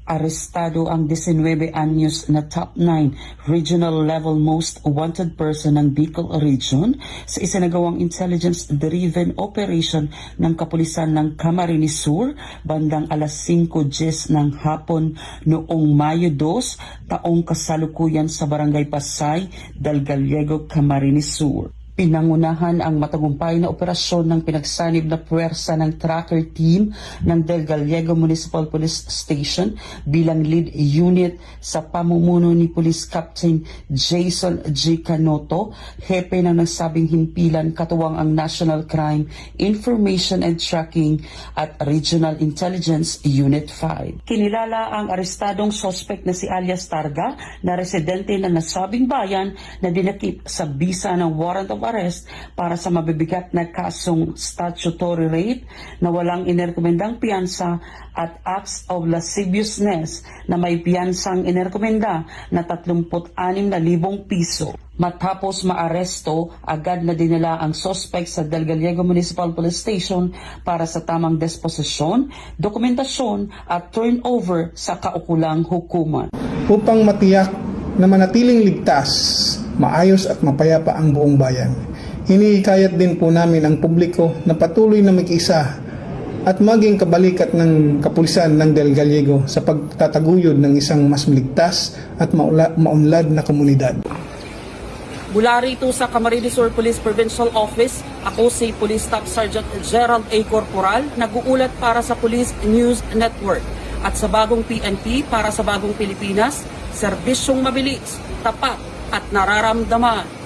Arestado ang 19 anyos na top 9 regional level most wanted person ng Bicol Region sa isinagawang intelligence-driven operation ng kapulisan ng Camarines Sur bandang alas 5:10 ng hapon noong Mayo 2, taong kasalukuyan sa Barangay Pasay, Del Gallego, Camarines Sur. Pinangunahan ang matagumpay na operasyon ng pinagsanib na puwersa ng tracker team ng Del Gallego Municipal Police Station bilang lead unit sa pamumuno ni Police Captain Jason G. Canoto, hepe ng nasabing himpilan katuwang ang National Crime Information and Tracking at Regional Intelligence Unit 5. Kinilala ang arestadong suspect na si alias Targa na residente ng nasabing bayan na dinakip sa bisa ng warrant of arrest para sa mabibigat na kasong statutory rape na walang inerekomendang piyansa at acts of lasciviousness na may piyansang inerekomenda na 36,000 piso. Matapos maaresto, agad na dinala ang suspect sa Del Gallego Municipal Police Station para sa tamang disposisyon, dokumentasyon at turnover sa kaukulang hukuman. Upang matiyak na manatiling ligtas, maayos at mapayapa ang buong bayan. Hinihikayat din po namin ang publiko na patuloy na mag-isa at maging kabalikat ng kapulisan ng Del Gallego sa pagtataguyod ng isang mas maligtas at maunlad na komunidad. Mula rito sa Camarines Sur Police Provincial Office, ako si Police Staff Sergeant Gerald A. Corporal, nag-uulat para sa Police News Network at sa bagong PNP para sa bagong Pilipinas, serbisyong mabilis, tapat at nararamdaman.